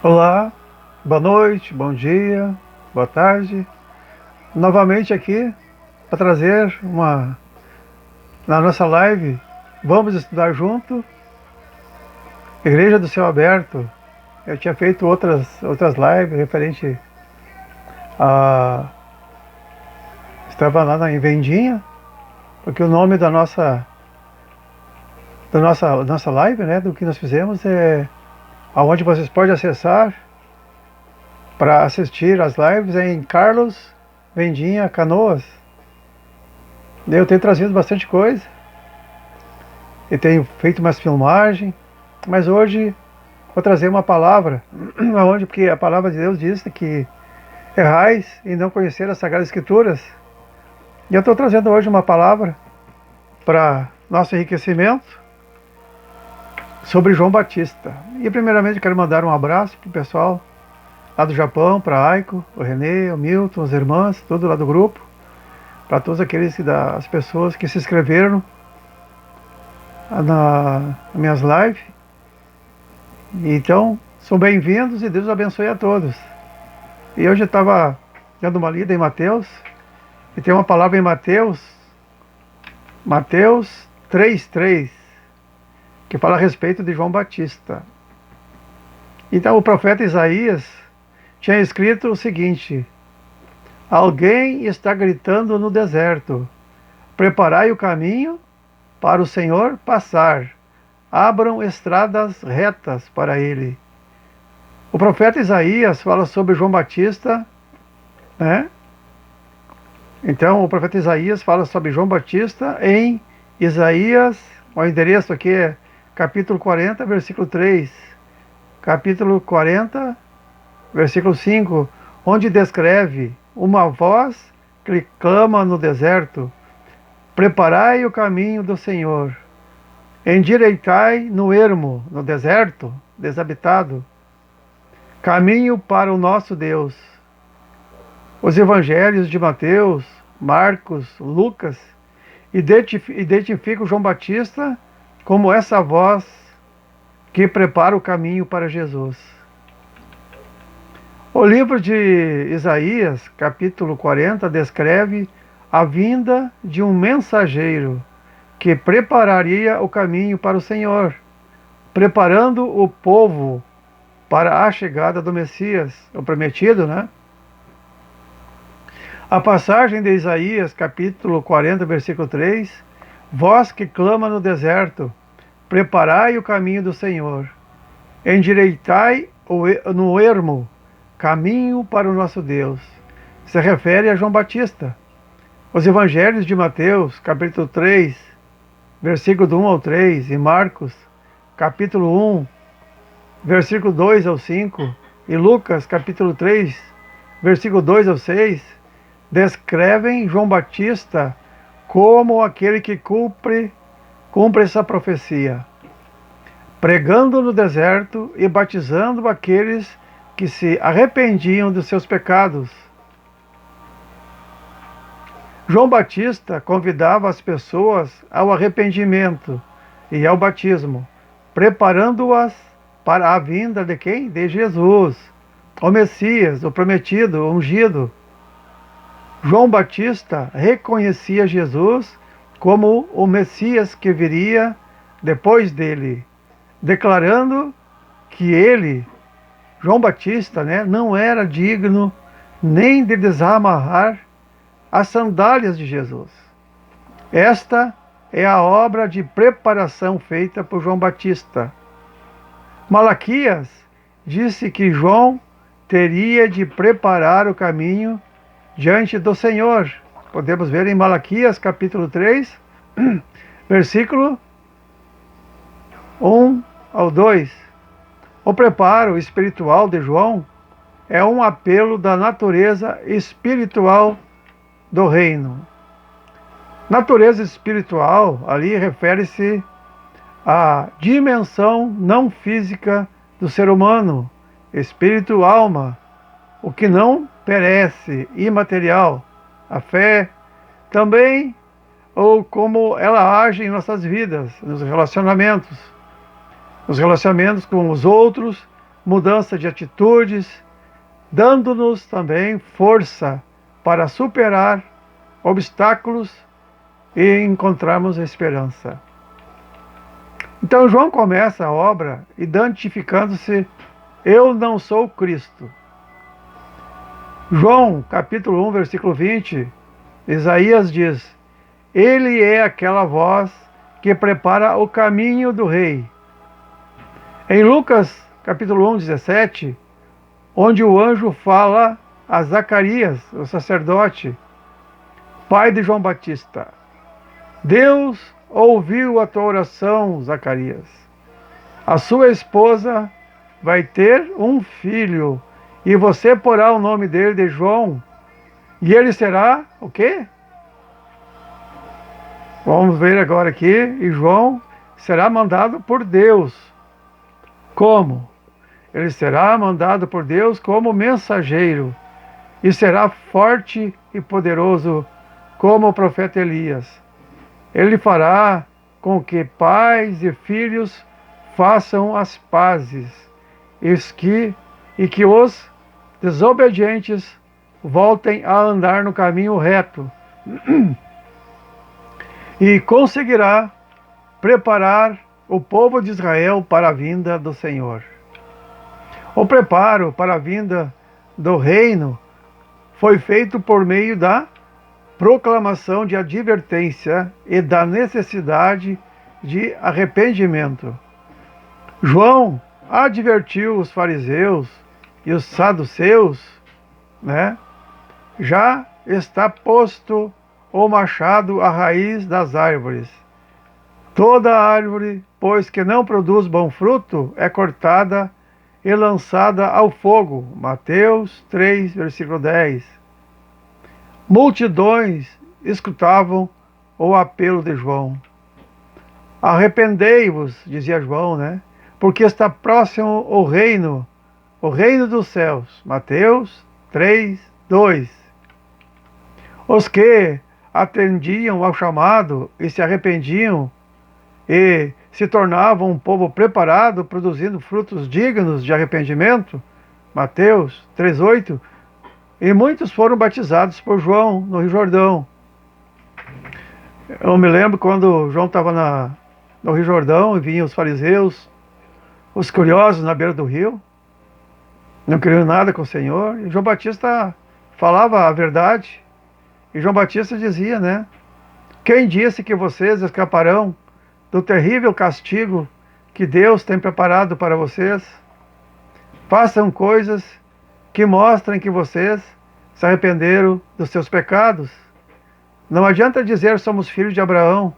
Olá, boa noite, bom dia, boa tarde. Novamente aqui para trazer na nossa live. Vamos estudar junto. Igreja do Céu Aberto. Eu tinha feito outras lives referente a. Estava lá em Vendinha, porque o nome da nossa live, né, do que nós fizemos é aonde vocês podem acessar para assistir as lives em Carlos Vendinha, Canoas. Eu tenho trazido bastante coisa e tenho feito umas filmagens, mas hoje vou trazer uma palavra, aonde porque a palavra de Deus diz que errais em não conhecer as Sagradas Escrituras. E eu estou trazendo hoje uma palavra para nosso enriquecimento sobre João Batista. E primeiramente quero mandar um abraço para o pessoal lá do Japão, para a Aiko, o Renê, o Milton, as irmãs, tudo lá do grupo, para todos as pessoas que se inscreveram nas minhas lives. Então, são bem-vindos e Deus abençoe a todos. E hoje eu estava dando uma lida em Mateus, e tem uma palavra em Mateus 3:3, que fala a respeito de João Batista. Então o profeta Isaías tinha escrito o seguinte: alguém está gritando no deserto, preparai o caminho para o Senhor passar, abram estradas retas para ele. O profeta Isaías fala sobre João Batista, né? Então o profeta Isaías fala sobre João Batista em Isaías, o endereço aqui é capítulo 40, versículo 3, capítulo 40, versículo 5, onde descreve uma voz que clama no deserto: preparai o caminho do Senhor, endireitai no ermo, no deserto, desabitado, caminho para o nosso Deus. Os evangelhos de Mateus, Marcos, Lucas identificam João Batista como essa voz que prepara o caminho para Jesus. O livro de Isaías, capítulo 40, descreve a vinda de um mensageiro que prepararia o caminho para o Senhor, preparando o povo para a chegada do Messias, o prometido, né? A passagem de Isaías, capítulo 40, versículo 3, voz que clama no deserto, preparai o caminho do Senhor, endireitai no ermo, caminho para o nosso Deus. Se refere a João Batista. Os evangelhos de Mateus, capítulo 3, versículo do 1 ao 3, e Marcos, capítulo 1, versículo 2 ao 5, e Lucas, capítulo 3, versículo 2 ao 6, descrevem João Batista como aquele que cumpre essa profecia, pregando no deserto e batizando aqueles que se arrependiam dos seus pecados. João Batista convidava as pessoas ao arrependimento e ao batismo, preparando-as para a vinda de quem? De Jesus, o Messias, o prometido, o ungido. João Batista reconhecia Jesus como o Messias que viria depois dele, declarando que ele, João Batista, né, não era digno nem de desamarrar as sandálias de Jesus. Esta é a obra de preparação feita por João Batista. Malaquias disse que João teria de preparar o caminho diante do Senhor. Podemos ver em Malaquias capítulo 3, versículo 1 ao 2. O preparo espiritual de João é um apelo da natureza espiritual do reino. Natureza espiritual ali refere-se à dimensão não física do ser humano, espírito, alma, o que não perece, imaterial, a fé, também, ou como ela age em nossas vidas, nos relacionamentos com os outros, mudança de atitudes, dando-nos também força para superar obstáculos e encontrarmos esperança. Então João começa a obra identificando-se: eu não sou Cristo. João, capítulo 1, versículo 20, Isaías diz: ele é aquela voz que prepara o caminho do rei. Em Lucas, capítulo 1, 17, onde o anjo fala a Zacarias, o sacerdote, pai de João Batista: Deus ouviu a tua oração, Zacarias. A sua esposa vai ter um filho, e você porá o nome dele de João, e ele será o quê? Vamos ver agora aqui, e João será mandado por Deus. Como? Ele será mandado por Deus como mensageiro, e será forte e poderoso como o profeta Elias. Ele fará com que pais e filhos façam as pazes, e que os desobedientes voltem a andar no caminho reto, e conseguirá preparar o povo de Israel para a vinda do Senhor. O preparo para a vinda do reino foi feito por meio da proclamação de advertência e da necessidade de arrependimento. João advertiu os fariseus e os saduceus, já está posto o machado à raiz das árvores. Toda árvore, pois que não produz bom fruto, é cortada e lançada ao fogo. Mateus 3, versículo 10. Multidões escutavam o apelo de João. Arrependei-vos, dizia João, porque está próximo o reino dos céus. Mateus 3, 2. Os que atendiam ao chamado e se arrependiam e se tornavam um povo preparado, produzindo frutos dignos de arrependimento. Mateus 3:8. E muitos foram batizados por João no Rio Jordão. Eu me lembro quando João estava no Rio Jordão e vinham os fariseus, os curiosos na beira do rio, não queriam nada com o Senhor, e João Batista falava a verdade. E João Batista dizia, quem disse que vocês escaparão do terrível castigo que Deus tem preparado para vocês? Façam coisas que mostrem que vocês se arrependeram dos seus pecados. Não adianta dizer somos filhos de Abraão,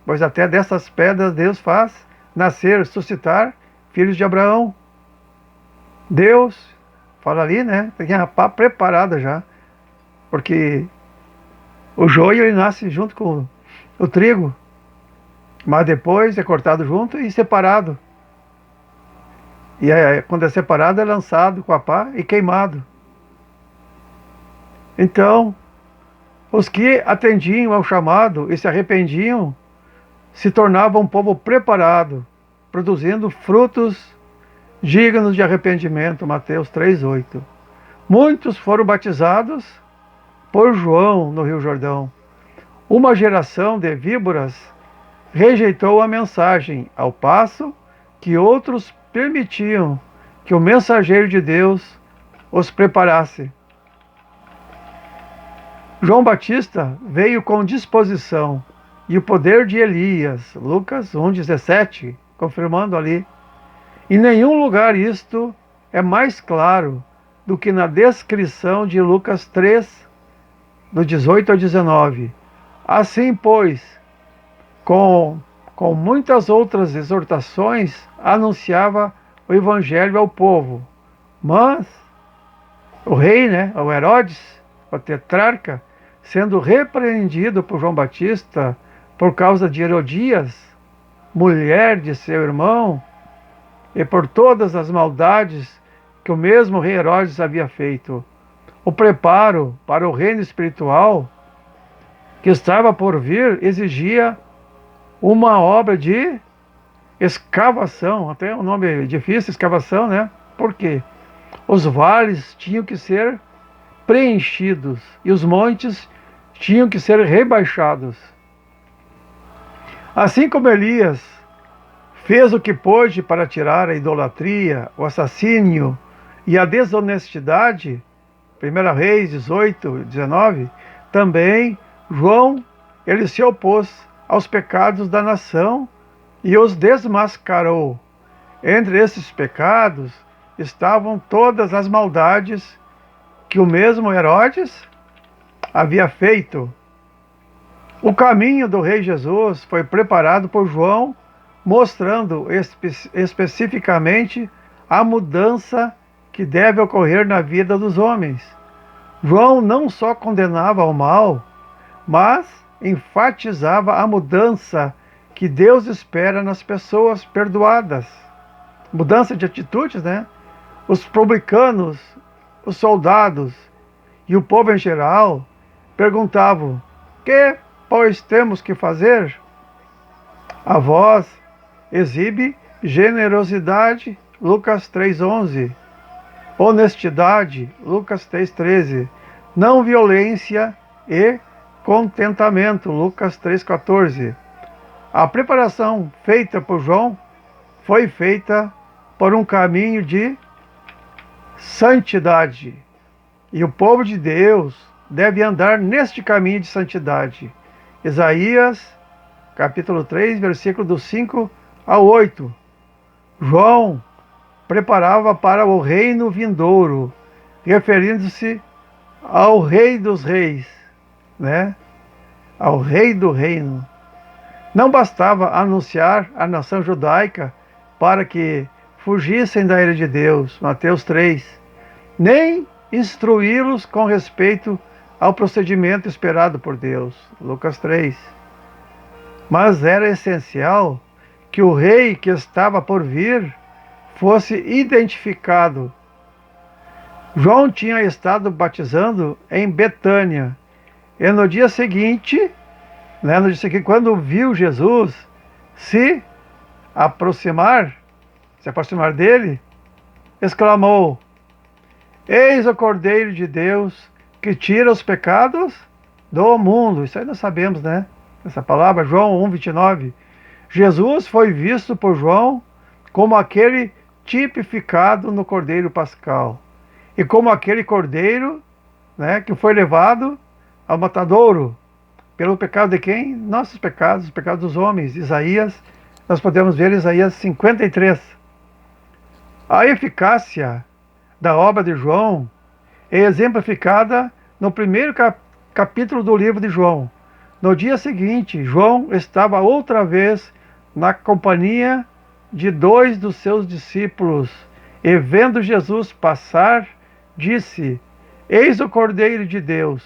pois até dessas pedras Deus faz nascer, suscitar filhos de Abraão. Deus, fala ali, tem a pá preparada já, porque o joio ele nasce junto com o trigo, mas depois é cortado junto e separado. E aí, quando é separado, é lançado com a pá e queimado. Então, os que atendiam ao chamado e se arrependiam se tornavam um povo preparado, produzindo frutos dignos de arrependimento. Mateus 3:8. Muitos foram batizados por João no Rio Jordão. Uma geração de víboras rejeitou a mensagem, ao passo que outros permitiam que o mensageiro de Deus os preparasse. João Batista veio com disposição e o poder de Elias, Lucas 1:17, confirmando ali. Em nenhum lugar isto é mais claro do que na descrição de Lucas 3, do 18 ao 19. Assim, pois, com muitas outras exortações, anunciava o evangelho ao povo. Mas o rei, o Herodes, o tetrarca, sendo repreendido por João Batista por causa de Herodias, mulher de seu irmão, e por todas as maldades que o mesmo rei Herodes havia feito, o preparo para o reino espiritual que estava por vir exigia uma obra de escavação, até um nome difícil, escavação, Por quê? Os vales tinham que ser preenchidos e os montes tinham que ser rebaixados. Assim como Elias fez o que pôde para tirar a idolatria, o assassínio e a desonestidade, 1 Reis 18, 19, também João, ele se opôs aos pecados da nação e os desmascarou. Entre esses pecados estavam todas as maldades que o mesmo Herodes havia feito. O caminho do Rei Jesus foi preparado por João, mostrando especificamente a mudança que deve ocorrer na vida dos homens. João não só condenava o mal, mas enfatizava a mudança que Deus espera nas pessoas perdoadas. Mudança de atitudes, né? Os publicanos, os soldados e o povo em geral perguntavam: que, pois, temos que fazer? A voz exibe generosidade, Lucas 3,11. Honestidade, Lucas 3,13. Não violência e contentamento, Lucas 3,14. A preparação feita por João foi feita por um caminho de santidade. E o povo de Deus deve andar neste caminho de santidade. Isaías, capítulo 3, versículo do 5 ao 8. João preparava para o reino vindouro, referindo-se ao Rei dos Reis, né? Ao Rei do Reino. Não bastava anunciar a nação judaica para que fugissem da ira de Deus, Mateus 3, nem instruí-los com respeito ao procedimento esperado por Deus, Lucas 3. Mas era essencial que o rei que estava por vir fosse identificado. João tinha estado batizando em Betânia, e no dia seguinte, quando viu Jesus se aproximar dele, exclamou: eis o Cordeiro de Deus que tira os pecados do mundo. Isso aí nós sabemos, né? Essa palavra, João 1,29. Jesus foi visto por João como aquele tipificado no Cordeiro Pascal. E como aquele Cordeiro, né, que foi levado ao matadouro. Pelo pecado de quem? Nossos pecados, os pecados dos homens. Isaías, nós podemos ver Isaías 53. A eficácia da obra de João é exemplificada no primeiro capítulo do livro de João. No dia seguinte, João estava outra vez na companhia de 2 dos seus discípulos, e vendo Jesus passar, disse: eis o Cordeiro de Deus.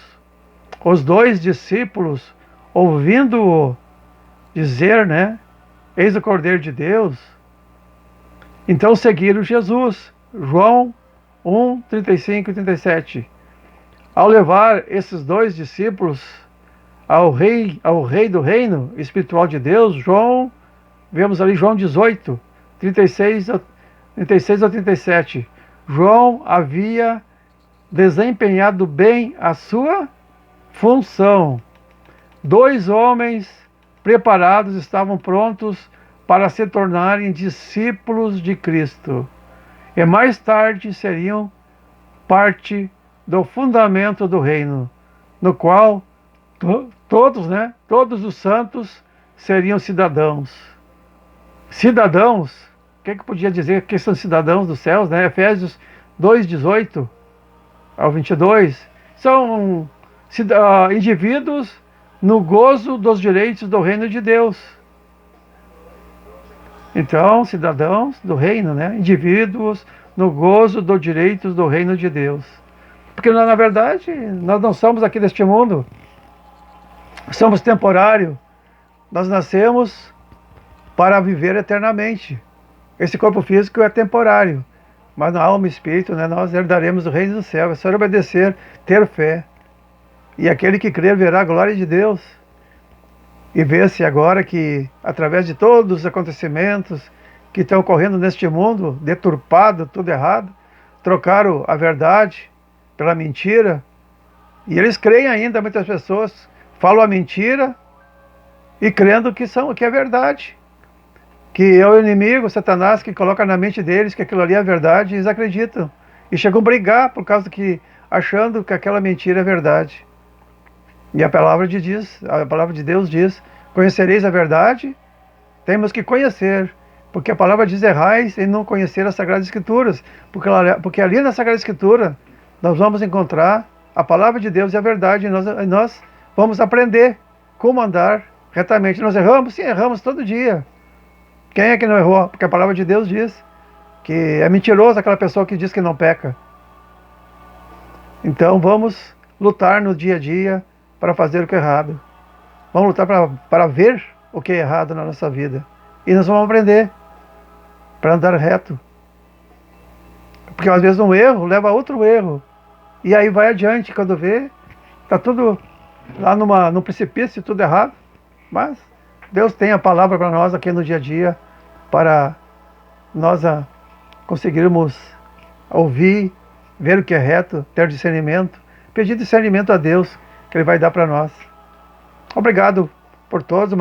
Os 2 discípulos, ouvindo-o dizer, né, eis o Cordeiro de Deus, então seguiram Jesus. João 1, 35 e 37. Ao levar esses 2 discípulos ao rei do reino espiritual de Deus, vemos ali João 18, 36 a 37. João havia desempenhado bem a sua função. 2 homens preparados estavam prontos para se tornarem discípulos de Cristo, e mais tarde seriam parte do fundamento do reino, no qual todos os santos seriam cidadãos. Cidadãos, o que podia dizer que são cidadãos dos céus, né? Efésios 2:18 ao 22, são indivíduos no gozo dos direitos do reino de Deus. Então, cidadãos do reino, né? Indivíduos no gozo dos direitos do reino de Deus. Porque, na verdade, nós não somos aqui deste mundo. Somos temporários. Nós nascemos para viver eternamente. Esse corpo físico é temporário. Mas na alma e espírito, né, nós herdaremos o reino do céu. É só obedecer, ter fé. E aquele que crer verá a glória de Deus. E vê-se agora que, através de todos os acontecimentos que estão ocorrendo neste mundo, deturpado, tudo errado, trocaram a verdade pela mentira, e eles creem ainda, muitas pessoas falam a mentira e crendo que é verdade, que é o inimigo, Satanás, que coloca na mente deles que aquilo ali é verdade, e eles acreditam, e chegam a brigar por causa que, achando que aquela mentira é verdade. E a palavra de Deus diz: conhecereis a verdade. Temos que conhecer, porque a palavra diz: errais em não conhecer as Sagradas Escrituras, porque ali na Sagrada Escritura nós vamos encontrar a palavra de Deus e a verdade, e nós vamos aprender como andar retamente. Nós erramos? Sim, erramos todo dia. Quem é que não errou? Porque a palavra de Deus diz que é mentiroso aquela pessoa que diz que não peca. Então vamos lutar no dia a dia para fazer o que é errado. Vamos lutar para ver o que é errado na nossa vida. E nós vamos aprender para andar reto. Porque às vezes um erro leva a outro erro. E aí vai adiante, quando vê, está tudo lá num precipício, tudo errado. Mas Deus tem a palavra para nós aqui no dia a dia, para nós conseguirmos ouvir, ver o que é reto, ter discernimento, pedir discernimento a Deus, que Ele vai dar para nós. Obrigado por todos,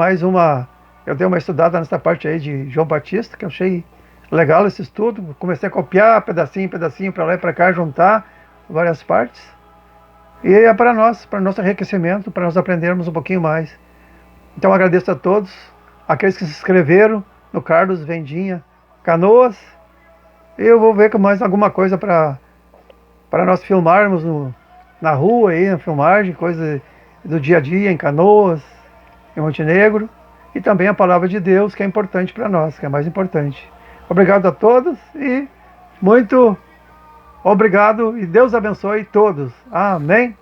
eu dei uma estudada nessa parte aí de João Batista, que eu achei legal esse estudo. Comecei a copiar pedacinho, pedacinho, para lá e para cá, juntar várias partes. E é para nós, para nosso enriquecimento, para nós aprendermos um pouquinho mais. Então agradeço a todos, aqueles que se inscreveram no Carlos Vendinha Canoas. E eu vou ver com mais alguma coisa para nós filmarmos na rua, aí, na filmagem, coisa do dia a dia, em Canoas, em Montenegro. E também a palavra de Deus, que é importante para nós, que é mais importante. Obrigado a todos e muito obrigado, e Deus abençoe todos. Amém.